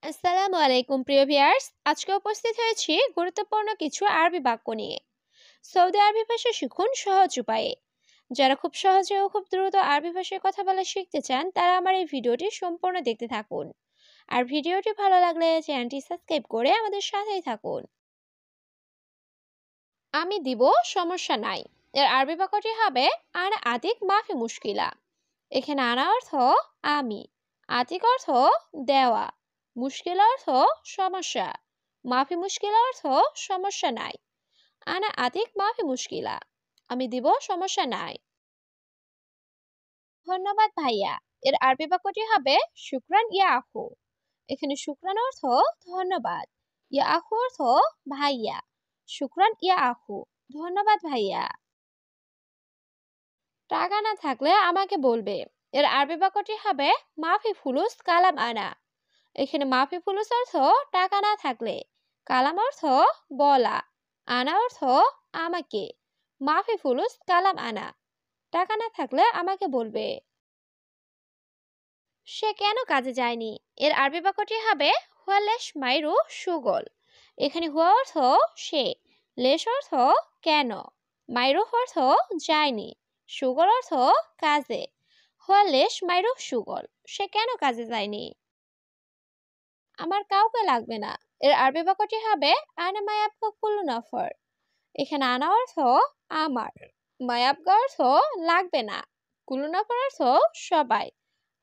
আসসালামু আলাইকুম প্রিয় ভিউয়ার্স, আজকে উপস্থিত হয়েছি গুরুত্বপূর্ণ কিছু আরবি বাক্য নিয়ে। সৌদি আরবি ভাষা শিখুন সহজ উপায়ে। যারা খুব সহজে ও খুব দ্রুত আরবি ভাষায় কথা বলা শিখতে চান তারা আমার এই ভিডিওটি সম্পূর্ণ দেখতে থাকুন। আর ভিডিওটি ভালো লাগলে চ্যানেলটি সাবস্ক্রাইব করে আমাদের সাথেই থাকুন। আমি দিব, সমস্যা নাই। এর আরবি বাক্যটি হবে আনা আতিক মাফি মুশকিলা। এখানে আনা অর্থ আমি, আতিক অর্থ দেওয়া, মুশকিলা অর্থ সমস্যা, মাফি মুশকিলা অর্থ সমস্যা নাই। আনা আতিক মাফি মুশকিলা, আমি দিব, সমস্যা নাই। ধন্যবাদ ভাইয়া। এর আরবি বাক্যটি হবে শুকরান ইয়া আখু। এখানে শুকরান অর্থ ধন্যবাদ, ইয়া আখু অর্থ ভাইয়া। শুকরান ইয়া আখু, ধন্যবাদ ভাইয়া। টাকা না থাকলে আমাকে বলবে। এর আরবি বাক্যটি হবে মাফি ফুলুস কালাম আনা। এখানে মাফি ফুলুস অর্থ টাকা না থাকলে, কালাম অর্থ বলা, আনা অর্থ আমাকে। মাফি ফুলুস কালাম আনা, টাকা না থাকলে আমাকে বলবে। সে কেন কাজে যায়নি? এর আরবি বাক্যটি হবে হুয়া লেশ মাইরু সুগল। এখানে হুয়া অর্থ সে, লেশ অর্থ কেন, মাইরু অর্থ যায়নি, সুগল অর্থ কাজে। হুয়া লেশ মাইরু সুগল, সে কেন কাজে যায়নি? আমার কাউকে লাগবে না। এর আরবি বাক্যটি হবে আনা মায়াবকা কুল্লু নফর। এখানে আনা অর্থ আমার, মায়াবকা অর্থ লাগবে না, কুল্লু নফর অর্থ সবাই।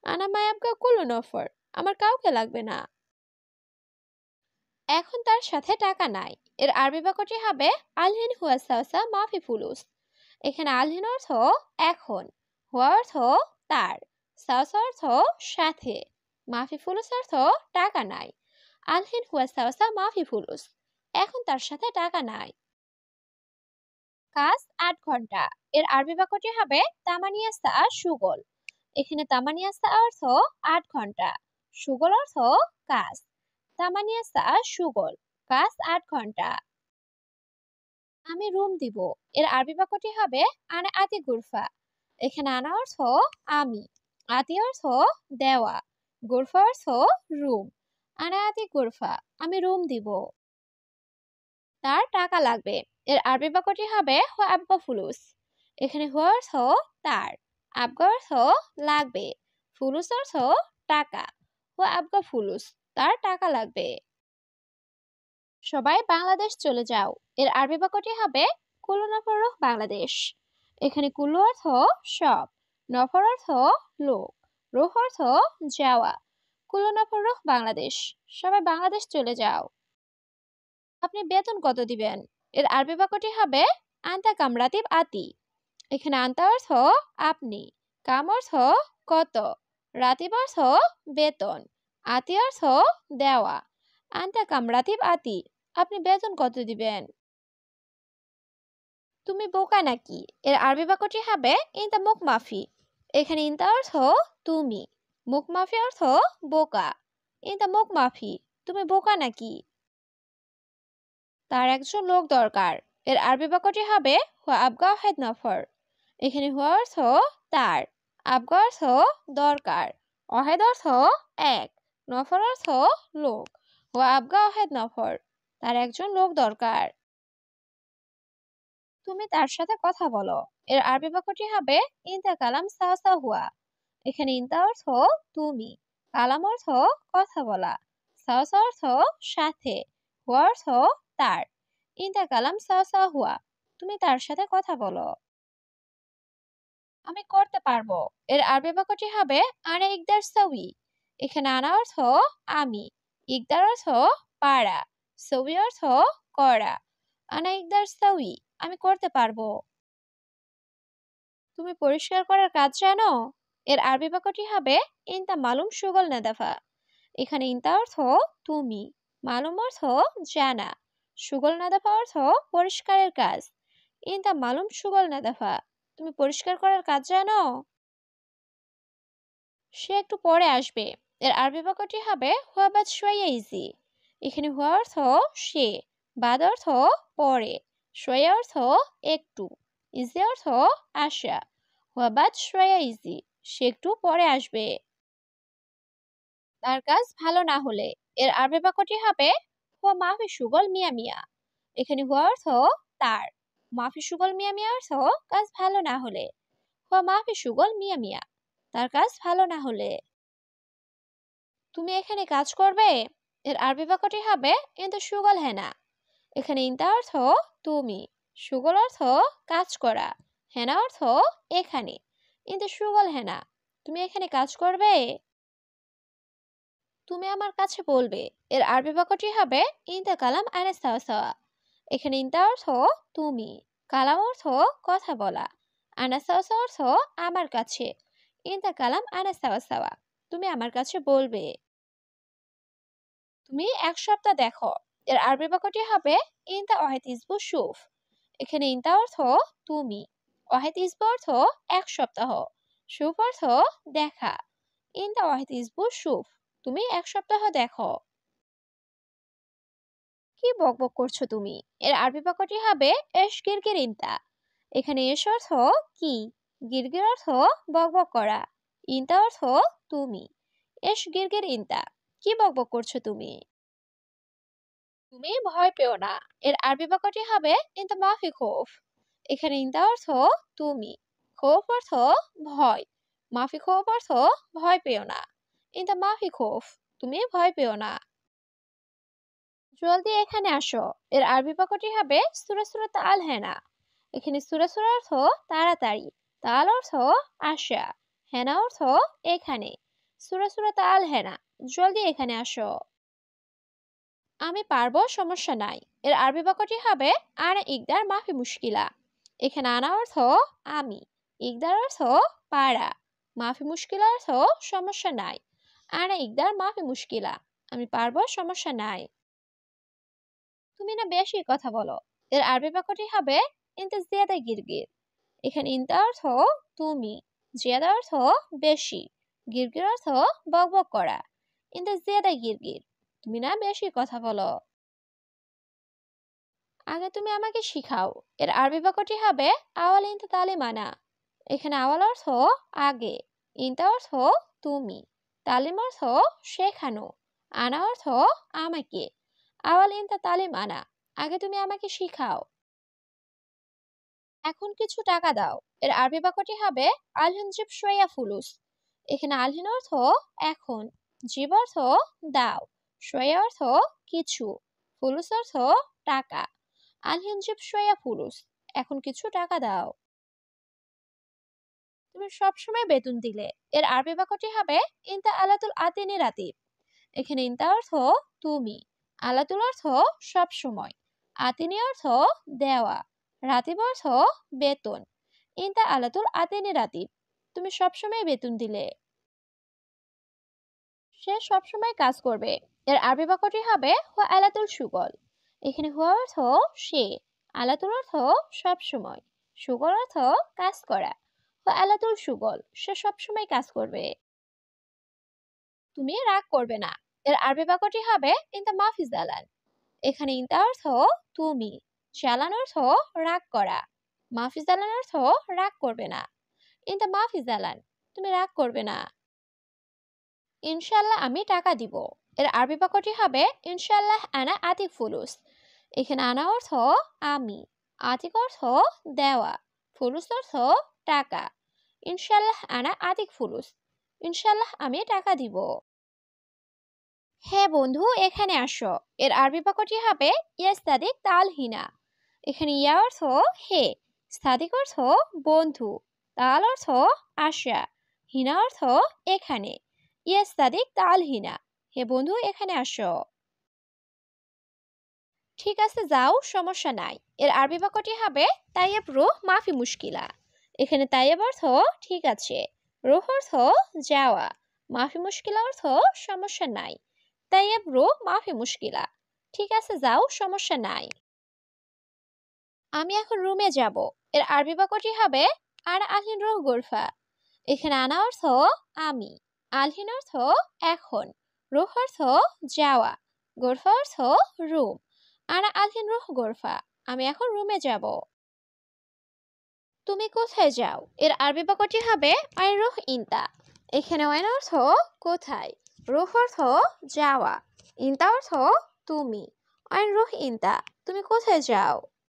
আনা মায়াবকা কুল্লু নফর, আমার কাউকে লাগবে না। এখন তার সাথে টাকা নাই। এর আরবি বাক্যটি হবে আলহিন হুয়া সাওসা মাফি ফুলুস। এখানে আলহিন অর্থ এখন, হুয়া অর্থ তার, সাওসা অর্থ সাথে, মাফি ফুলুস অর্থ টাকা নাই। আলহিন হুয়া সাওসা মাফি ফুলুস, এখন তার সাথে টাকা নাই। কাজ ৮ ঘন্টা। এর আরবি বাক্যটি হবে তামানিয়া সা সুগল। এখানে তামানিয়া সা অর্থ ৮ ঘন্টা, সুগল অর্থ কাজ। তামানিয়া সা সুগল, কাজ ৮ ঘন্টা। আমি রুম দিব। এর আরবি বাক্যটি হবে আনা আতি গুরফা। এখানে আনা অর্থ আমি, আতি অর্থ দেওয়া, গুরফা অর্থ রুম। আনা আতি গুরফা, আমি রুম দিব। তার টাকা লাগবে। এর আরবি বাক্যটি হবে হুয়া আব্বা ফুলুস। এখানে হুয়া অর্থ তার, আবগা অর্থ লাগবে, ফুলুস অর্থ টাকা। হুয়া আবগা ফুলুস, তার টাকা লাগবে। সবাই বাংলাদেশ চলে যাও। এর আরবি বাক্যটি হবে কুল্লু নফর বাংলাদেশ। এখানে কুল্লু অর্থ সব, নফর অর্থ লোক, রুহ অর্থ যাওয়া। কুল্লু নফর বাংলাদেশ, সবাই বাংলাদেশ চলে যাও। আপনি বেতন কত দিবেন? এর আরবি বাক্যটি হবে আন্তা কামরাতিব আতি। এখানে আন্তা অর্থ আপনি, কাম অর্থ কত, রাতিব অর্থ বেতন, আতি অর্থ দেওয়া। আন্তা কামরাতিব আতি, আপনি বেতন কত দিবেন? তুমি বোকা নাকি? এর আরবি বাক্যটি হবে ইনতা মুখ মাফি। এখানে ইনতা অর্থ তুমি, মুখ মাফি অর্থ বোকা। ইনতা মুখ মাফি, তুমি বোকা নাকি? তার একজন লোক দরকার। এর আরবি বাক্যটি হবে হুয়া আবগা হেদ নফর। এখানে হুয়া অর্থ তার, আবগা অর্থ দরকার, অহেদ অর্থ এক, নফর অর্থ লোক। হুয়া আবগা অহেদ নফর, তার একজন লোক দরকার। তুমি তার সাথে কথা বলো। এর আরবি বাক্যটি হবে ইনতা কালাম সাওসা হুয়া। এখানে ইনতা অর্থ তুমি, কালাম অর্থ কথা বলা, সাওসা অর্থ সাথে, হুয়া অর্থ তার। ইনতা কালাম সাওসা হুয়া, তুমি তার সাথে কথা বলো। আমি করতে পারবো। এর আরবি বাক্যটি হবে আনা ইকদার সাউই। এখানে আনা অর্থ আমি, ইকদার অর্থ পারা, সউই অর্থ করা। আনা ইকদার সাউই, আমি করতে পারবো। তুমি পরিষ্কার করার কাজ জানো? এর আরবি বাক্যটি হবে ইনতা মালুম সুগল নাদাফা। এখানে ইনতা অর্থ তুমি, মালুম অর্থ জানা, সুগল নাদাফা অর্থ পরিষ্কারের কাজ। ইনতা মালুম সুগল নাদাফা, তুমি পরিষ্কার করার কাজ জানো? সে একটু পরে আসবে। এর আরবি বাক্যটি হবে হুয়া বাদ শোয়া ইজি। এখানে হুয়া অর্থ সে, বাদ অর্থ পরে, শোয়া অর্থ একটু, ইজি অর্থ আসা। হুয়া বাদ শোয়া ইজি, সে একটু পরে আসবে। তার কাজ ভালো না হলে। এর আরবি বাক্যটি হবে হুয়া মাফি শুগল মিয়া মিয়া। এখানে হুয়া অর্থ তার, মাফি শুগল মিয়া মিয়া অর্থ কাজ ভালো না হলে। হুয়া মাফি শুগল মিয়া মিয়া, তার কাজ ভালো না হলে। তুমি এখানে কাজ করবে? এর আরবি বাক্যটি হবে কিন্তু সুগল হেনা। এখানে ইনতা অর্থ তুমি, সুগল অর্থ কাজ করা, হেনা অর্থ এখানে। কিন্তু সুগল হেনা, তুমি এখানে কাজ করবে? তুমি আমার কাছে বলবে। এর আরবি বাক্যটি হবে ইনতা কালাম আনা সাওয়া সাওয়া। এখানে ইনতা অর্থ তুমি, কালাম অর্থ কথা বলা, আনা সাওয়া সাওয়া অর্থ আমার কাছে। ইনতা কালাম আনা সাওয়া সাওয়া, তুমি আমার কাছে বলবে। তুমি এক সপ্তাহ দেখো। এর আরবি বাক্যটি হবে ইনতা ওয়াহিদ ইসবু শুফ। এখানে ইনতা অর্থ তুমি, ওয়াহিদ ইসবু অর্থ এক সপ্তাহ, শুফ অর্থ দেখা। ইনতা ওয়াহিদ ইসবু শুফ, তুমি এক সপ্তাহ দেখো। কি বকবক করছো তুমি? এর আরবি বাক্যটি হবে এশ গিরগির ইনতা। এখানে এশ অর্থ কি, গিরগির অর্থ বকবক করা, ইনতা অর্থ তুমি। এশ গিরগির ইনতা, কি বকবক করছো তুমি? তুমি ভয় পেও না। এর আরবি বাক্যটি হবে ইনতা মাফি খৌফ। এখানে ইনতা অর্থ তুমি, খৌফ অর্থ ভয়, মাফি খৌফ অর্থ ভয় পেও না। ইনতা মাফি খৌফ, তুমি ভয় পেও না। জলদি এখানে আসো। এর আরবি বাক্যটি হবে সূরা সূরা তাল হেনা। এখানে সূরা সূরা অর্থ তাড়াতাড়ি, তাল অর্থ আসা, হেনা অর্থ এখানে। সূরা সূরা তাল হেনা, জলদি এখানে আসো। আমি পারবো, সমস্যা নাই। এর আরবি বাক্যটি হবে আনা ইকদার মাফি মুশকিলা। এখানে আনা অর্থ আমি, ইকদার অর্থ পারা, মাফি মুশকিলা অর্থ সমস্যা নাই। আনা ইকদার মাফি মুশকিলা, আমি পারবো, সমস্যা নাই। তুমি না বেশি কথা বলো। এর আরবি বাক্যটি হবে ইনতা জিয়াদা গিরগির। এখানে ইনতা অর্থ তুমি, জিয়াদা অর্থ বেশি, গিরগির অর্থ বকবক করা। ইনতা জিয়াদা গিরগির, তুমি না বেশি কথা বলো। আগে তুমি আমাকে শিখাও। এর আরবি বাক্যটি হবে আওয়াল ইনতা তালিমানা। এখানে আওয়াল অর্থ আগে, ইনতা অর্থ তুমি, তালিম অর্থ শেখানো, আনা অর্থ আমাকে। আওয়াল ইনতা তালিম আনা, আগে তুমি আমাকে শিখাও। এখন কিছু টাকা দাও। এর আরবি বাক্যটি হবে আলহিন জিব শোয়া ফুলুস। এখানে আলহিন অর্থ এখন, জিব অর্থ দাও, শোয়া অর্থ কিছু, ফুলুস অর্থ টাকা। আলহিন জিব শোয়া ফুলুস, এখন কিছু টাকা দাও। তুমি সবসময় বেতন দিলে। এর আরবি বাক্যটি হবে ইনতা আলাতুল আতিনি রাতিব। এখানে ইনতা অর্থ তুমি, আলাতুল অর্থ সব সময়, আতিনি অর্থ দেওয়া, রাতিব অর্থ বেতন। ইনতা আলাতুল আতিনি রাতিব, তুমি সবসময় বেতন দিলে। সে সবসময় কাজ করবে। এর আরবি বাক্যটি হবে হুয়া আলাতুল সুগল। এখানে হুয়া অর্থ সে, আলাতুল অর্থ সব সময়, সুগল অর্থ কাজ করা। হুয়া আলাতুল সুগল, সে সবসময় কাজ করবে। তুমি রাগ করবে না। এর আরবি বাক্যটি হবে ইনতা মাফি জালান। এখানে ইনতা অর্থ তুমি, জালান অর্থ রাগ করা, মাফি জালান অর্থ রাগ করবে না। ইনতা মাফি জালান, তুমি রাগ করবে না। ইনশাআল্লাহ আমি টাকা দিব। এর আরবি বাক্যটি হবে ইনশাআল্লাহ আনা আতিক ফুলুস। এখানে আনা অর্থ আমি, আতিক অর্থ দেওয়া, ফুলুস অর্থ টাকা। ইনশাআল্লাহ আনা আতিক ফুলুস, ইনশাআল্লাহ আমি টাকা দিব। হ্যাঁ বন্ধু, এখানে আসো। এর আরবি বাক্যটি হবে ইয়াস্তাদিক তাল হিনা। এখানে ইয়া অর্থ হে, স্তাদিক অর্থ বন্ধু, তাল অর্থ আশা, হিনা অর্থ এখানে। ইয়াস্তাদিক তাল হিনা, হে বন্ধু এখানে আসো। ঠিক আছে যাও, সমস্যা নাই। এর আরবি বাক্যটি হবে তাইয়েব রুহ মাফি মুশকিলা। এখানে তাইয়েব অর্থ ঠিক আছে, রুহ অর্থ যাওয়া, মাফি মুশকিলা অর্থ সমস্যা নাই। তাইয়েব রুহ মাফি মুশকিলা, ঠিক আছে যাও, সমস্যা নাই। আমি এখন রুমে যাব। এর আরবি বাক্যটি হবে আনা আলহিন রুহ গোরফা। এখানে আনা অর্থ আমি, আলহিন অর্থ এখন, রুহ অর্থ যাওয়া, গোরফা অর্থ রুম। আনা আলহিন রুহ গোরফা, আমি এখন রুমে যাব। তুমি কোথায় যাও? এর আরবি বাক্যটি হবে আই রুহ ইনতা। এখানে ওয়াইন অর্থ কোথায়, রুহ অর্থ যাওয়া, ইনতা অর্থ তুমি। অয়েন রুহ ইনতা, তুমি কোথায় যাও?